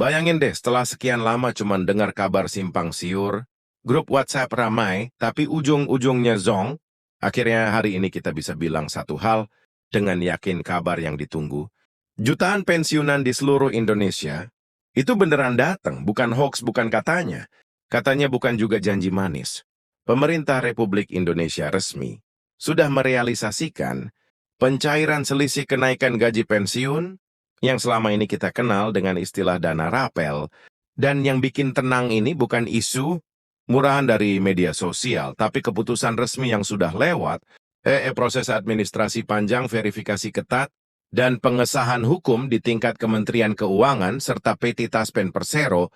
Bayangin deh, setelah sekian lama cuma dengar kabar simpang siur, grup WhatsApp ramai, tapi ujung-ujungnya zong. Akhirnya hari ini kita bisa bilang satu hal dengan yakin kabar yang ditunggu. Jutaan pensiunan di seluruh Indonesia, itu beneran datang, bukan hoax, bukan katanya. Katanya bukan juga janji manis. Pemerintah Republik Indonesia resmi sudah merealisasikan pencairan selisih kenaikan gaji pensiun yang selama ini kita kenal dengan istilah dana rapel. Dan yang bikin tenang ini bukan isu murahan dari media sosial, tapi keputusan resmi yang sudah lewat, proses administrasi panjang, verifikasi ketat, dan pengesahan hukum di tingkat Kementerian Keuangan serta PT Taspen Persero.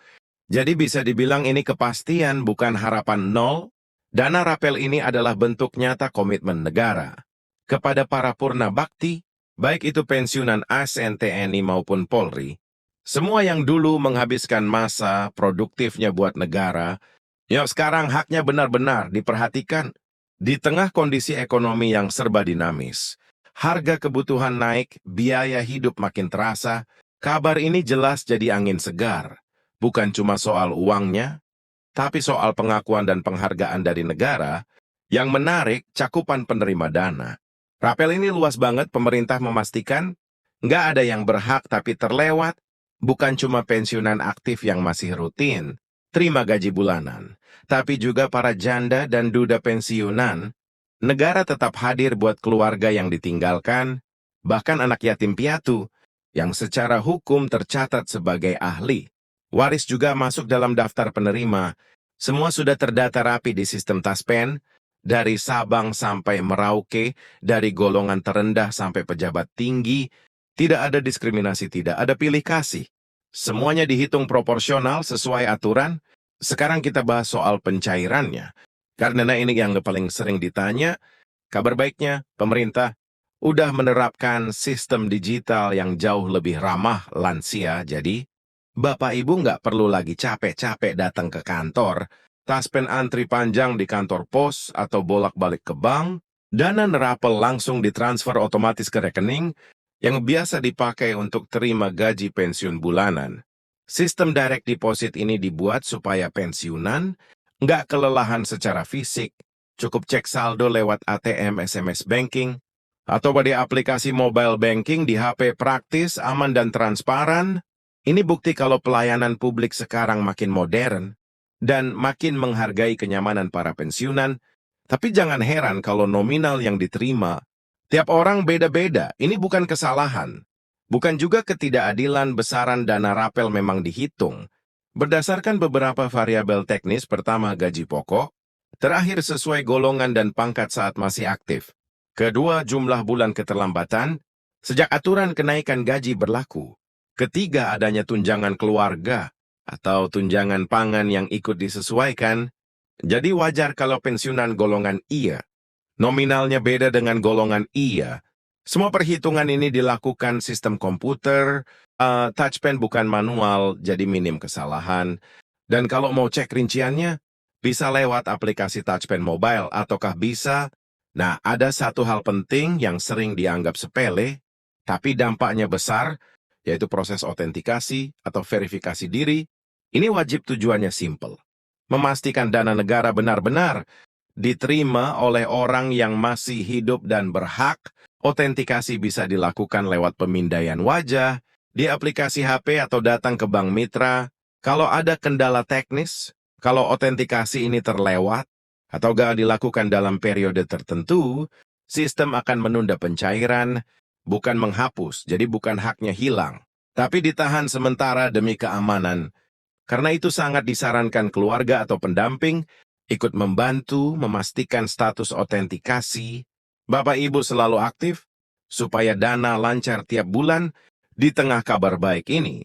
Jadi bisa dibilang ini kepastian, bukan harapan nol. Dana rapel ini adalah bentuk nyata komitmen negara kepada para purna bakti, baik itu pensiunan ASN, TNI maupun Polri. Semua yang dulu menghabiskan masa produktifnya buat negara, yang sekarang haknya benar-benar diperhatikan. Di tengah kondisi ekonomi yang serba dinamis, harga kebutuhan naik, biaya hidup makin terasa, kabar ini jelas jadi angin segar. Bukan cuma soal uangnya, tapi soal pengakuan dan penghargaan dari negara yang menarik cakupan penerima dana. Rapel ini luas banget, pemerintah memastikan nggak ada yang berhak tapi terlewat, bukan cuma pensiunan aktif yang masih rutin terima gaji bulanan, tapi juga para janda dan duda pensiunan. Negara tetap hadir buat keluarga yang ditinggalkan, bahkan anak yatim piatu yang secara hukum tercatat sebagai ahli waris juga masuk dalam daftar penerima. Semua sudah terdata rapi di sistem Taspen, dari Sabang sampai Merauke, dari golongan terendah sampai pejabat tinggi. Tidak ada diskriminasi, tidak ada pilih kasih. Semuanya dihitung proporsional sesuai aturan. Sekarang kita bahas soal pencairannya. Karena ini yang paling sering ditanya. Kabar baiknya, pemerintah udah menerapkan sistem digital yang jauh lebih ramah lansia. Jadi, Bapak Ibu nggak perlu lagi capek-capek datang ke kantor, Taspen antri panjang di kantor pos atau bolak-balik ke bank. Dana nerapel langsung ditransfer otomatis ke rekening yang biasa dipakai untuk terima gaji pensiun bulanan. Sistem direct deposit ini dibuat supaya pensiunan nggak kelelahan secara fisik, cukup cek saldo lewat ATM, SMS banking, atau pada aplikasi mobile banking di HP, praktis, aman, dan transparan. Ini bukti kalau pelayanan publik sekarang makin modern dan makin menghargai kenyamanan para pensiunan. Tapi jangan heran kalau nominal yang diterima tiap orang beda-beda. Ini bukan kesalahan. Bukan juga ketidakadilan. Besaran dana rapel memang dihitung berdasarkan beberapa variabel teknis. Pertama, gaji pokok. Terakhir, sesuai golongan dan pangkat saat masih aktif. Kedua, jumlah bulan keterlambatan sejak aturan kenaikan gaji berlaku. Ketiga, adanya tunjangan keluarga atau tunjangan pangan yang ikut disesuaikan. Jadi wajar kalau pensiunan golongan iya nominalnya beda dengan golongan iya. Semua perhitungan ini dilakukan sistem komputer, touchpen bukan manual, jadi minim kesalahan. Dan kalau mau cek rinciannya, bisa lewat aplikasi touchpen mobile ataukah bisa. Nah, ada satu hal penting yang sering dianggap sepele, tapi dampaknya besar, yaitu proses autentikasi atau verifikasi diri. Ini wajib, tujuannya simple. Memastikan dana negara benar-benar diterima oleh orang yang masih hidup dan berhak. Autentikasi bisa dilakukan lewat pemindaian wajah, di aplikasi HP atau datang ke bank mitra. Kalau ada kendala teknis, kalau autentikasi ini terlewat, atau gak dilakukan dalam periode tertentu, sistem akan menunda pencairan, bukan menghapus, jadi bukan haknya hilang, tapi ditahan sementara demi keamanan. Karena itu sangat disarankan keluarga atau pendamping ikut membantu memastikan status autentikasi. Bapak Ibu selalu aktif supaya dana lancar tiap bulan. Di tengah kabar baik ini,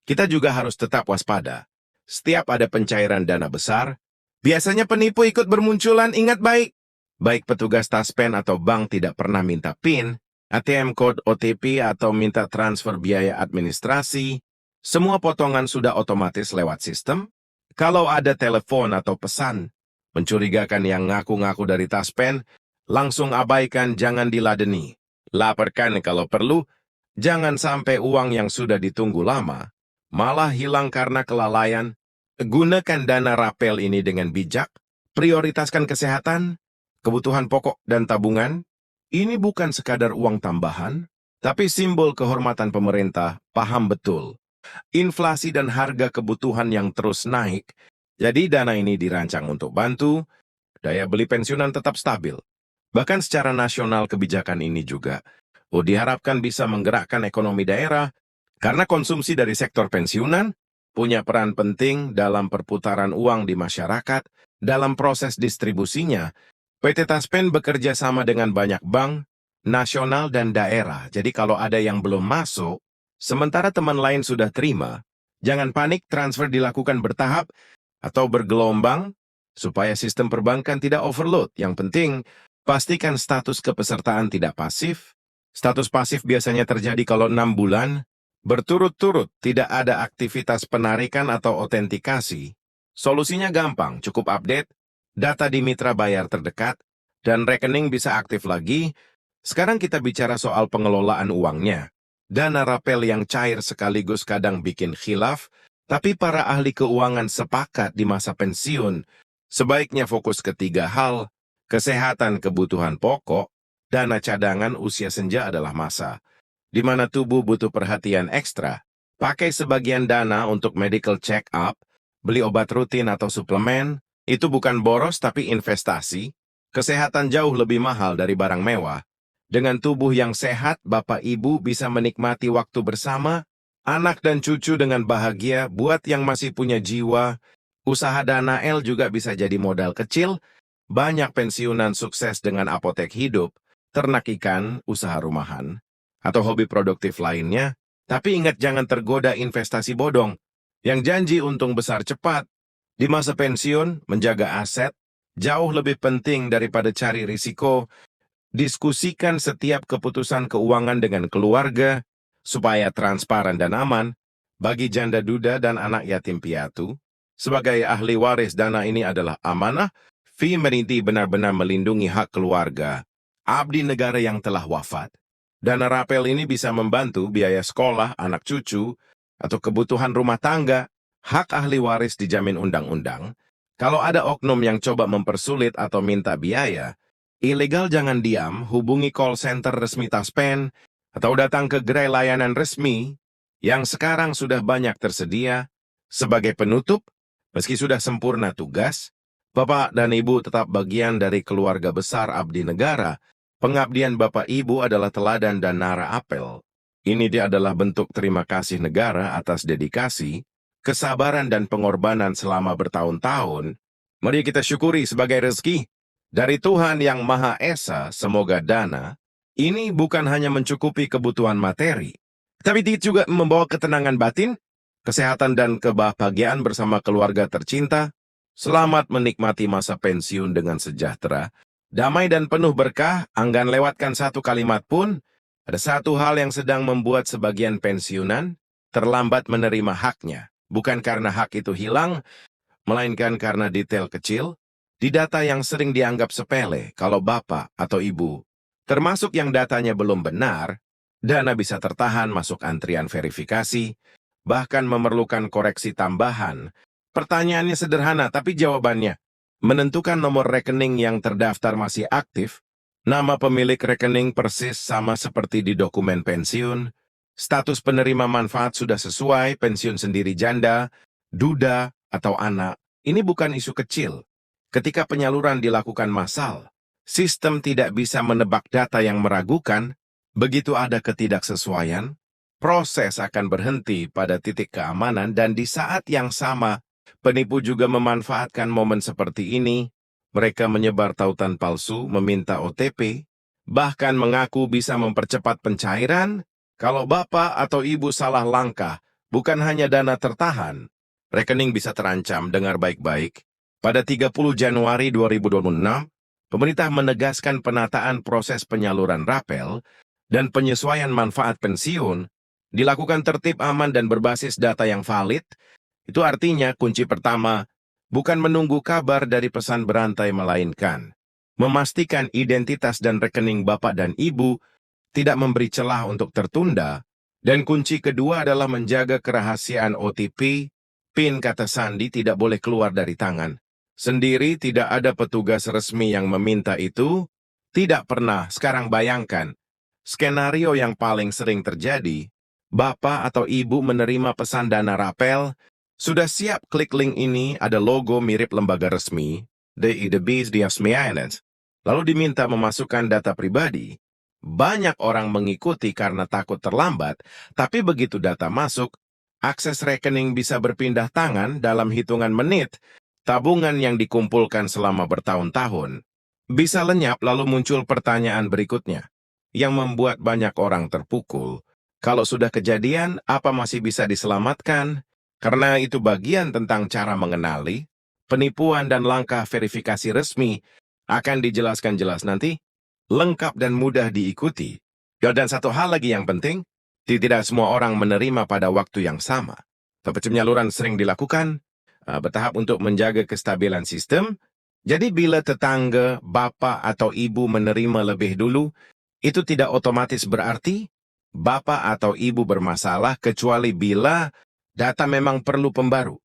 kita juga harus tetap waspada. Setiap ada pencairan dana besar, biasanya penipu ikut bermunculan. Ingat baik petugas Taspen atau bank tidak pernah minta PIN, ATM code, OTP, atau minta transfer biaya administrasi. Semua potongan sudah otomatis lewat sistem. Kalau ada telepon atau pesan mencurigakan yang ngaku-ngaku dari Taspen, langsung abaikan, jangan diladeni. Laporkan kalau perlu, jangan sampai uang yang sudah ditunggu lama malah hilang karena kelalaian. Gunakan dana rapel ini dengan bijak, prioritaskan kesehatan, kebutuhan pokok dan tabungan. Ini bukan sekadar uang tambahan, tapi simbol kehormatan pemerintah. Paham betul inflasi dan harga kebutuhan yang terus naik, jadi dana ini dirancang untuk bantu daya beli pensiunan tetap stabil. Bahkan secara nasional kebijakan ini juga diharapkan bisa menggerakkan ekonomi daerah karena konsumsi dari sektor pensiunan punya peran penting dalam perputaran uang di masyarakat. Dalam proses distribusinya, PT Taspen bekerja sama dengan banyak bank, nasional dan daerah. Jadi kalau ada yang belum masuk, sementara teman lain sudah terima, jangan panik, transfer dilakukan bertahap atau bergelombang supaya sistem perbankan tidak overload. Yang penting, pastikan status kepesertaan tidak pasif. Status pasif biasanya terjadi kalau 6 bulan berturut-turut tidak ada aktivitas penarikan atau autentikasi. Solusinya gampang, cukup update data di mitra bayar terdekat, dan rekening bisa aktif lagi. Sekarang kita bicara soal pengelolaan uangnya. Dana rapel yang cair sekaligus kadang bikin khilaf, tapi para ahli keuangan sepakat di masa pensiun, sebaiknya fokus ke 3 hal: kesehatan kebutuhan pokok, dana cadangan usia senja adalah masa di mana tubuh butuh perhatian ekstra. Pakai sebagian dana untuk medical check-up, beli obat rutin atau suplemen. Itu bukan boros tapi investasi. Kesehatan jauh lebih mahal dari barang mewah. Dengan tubuh yang sehat, Bapak Ibu bisa menikmati waktu bersama, anak dan cucu dengan bahagia. Buat yang masih punya jiwa, usaha dana L juga bisa jadi modal kecil. Banyak pensiunan sukses dengan apotek hidup, ternak ikan, usaha rumahan, atau hobi produktif lainnya. Tapi ingat, jangan tergoda investasi bodong yang janji untung besar cepat. Di masa pensiun, menjaga aset jauh lebih penting daripada cari risiko. Diskusikan setiap keputusan keuangan dengan keluarga supaya transparan dan aman. Bagi janda duda dan anak yatim piatu, sebagai ahli waris, dana ini adalah amanah. Fimeriti benar-benar melindungi hak keluarga abdi negara yang telah wafat. Dana rapel ini bisa membantu biaya sekolah anak cucu atau kebutuhan rumah tangga. Hak ahli waris dijamin undang-undang. Kalau ada oknum yang coba mempersulit atau minta biaya ilegal, jangan diam, hubungi call center resmi Taspen atau datang ke gerai layanan resmi yang sekarang sudah banyak tersedia. Sebagai penutup, meski sudah sempurna tugas, Bapak dan Ibu tetap bagian dari keluarga besar abdi negara. Pengabdian Bapak Ibu adalah teladan dan nara apel. Ini dia adalah bentuk terima kasih negara atas dedikasi, kesabaran dan pengorbanan selama bertahun-tahun. Mari kita syukuri sebagai rezeki dari Tuhan Yang Maha Esa. Semoga dana ini bukan hanya mencukupi kebutuhan materi, tapi juga membawa ketenangan batin, kesehatan dan kebahagiaan bersama keluarga tercinta. Selamat menikmati masa pensiun dengan sejahtera, damai dan penuh berkah. Enggan lewatkan satu kalimat pun. Ada satu hal yang sedang membuat sebagian pensiunan terlambat menerima haknya. Bukan karena hak itu hilang, melainkan karena detail kecil di data yang sering dianggap sepele. Kalau Bapak atau Ibu termasuk yang datanya belum benar, dana bisa tertahan masuk antrian verifikasi, bahkan memerlukan koreksi tambahan. Pertanyaannya sederhana, tapi jawabannya menentukan nomor rekening yang terdaftar masih aktif, nama pemilik rekening persis sama seperti di dokumen pensiun, status penerima manfaat sudah sesuai, pensiun sendiri janda, duda, atau anak. Ini bukan isu kecil. Ketika penyaluran dilakukan massal, sistem tidak bisa menebak data yang meragukan. Begitu ada ketidaksesuaian, proses akan berhenti pada titik keamanan, dan di saat yang sama, penipu juga memanfaatkan momen seperti ini. Mereka menyebar tautan palsu, meminta OTP, bahkan mengaku bisa mempercepat pencairan. Kalau Bapak atau Ibu salah langkah, bukan hanya dana tertahan, rekening bisa terancam. Dengar baik-baik. Pada 30 Januari 2026, pemerintah menegaskan penataan proses penyaluran rapel dan penyesuaian manfaat pensiun dilakukan tertib, aman, dan berbasis data yang valid. Itu artinya kunci pertama bukan menunggu kabar dari pesan berantai, melainkan memastikan identitas dan rekening Bapak dan Ibu tidak memberi celah untuk tertunda. Dan kunci kedua adalah menjaga kerahasiaan OTP, PIN kata sandi tidak boleh keluar dari tangan. Sendiri tidak ada petugas resmi yang meminta itu, tidak pernah. Sekarang bayangkan, skenario yang paling sering terjadi, bapak atau ibu menerima pesan dana rapel, sudah siap klik link ini, ada logo mirip lembaga resmi, DIDBs di Islands. Lalu diminta memasukkan data pribadi. Banyak orang mengikuti karena takut terlambat, tapi begitu data masuk, akses rekening bisa berpindah tangan dalam hitungan menit. Tabungan yang dikumpulkan selama bertahun-tahun bisa lenyap, lalu muncul pertanyaan berikutnya yang membuat banyak orang terpukul. Kalau sudah kejadian, apa masih bisa diselamatkan? Karena itu bagian tentang cara mengenali, penipuan dan langkah verifikasi resmi akan dijelaskan jelas nanti, lengkap dan mudah diikuti. Dan satu hal lagi yang penting, tidak semua orang menerima pada waktu yang sama. Tapi penyaluran sering dilakukan, bertahap untuk menjaga kestabilan sistem. Jadi bila tetangga, bapak atau ibu menerima lebih dulu, itu tidak otomatis berarti bapak atau ibu bermasalah kecuali bila data memang perlu pembaru.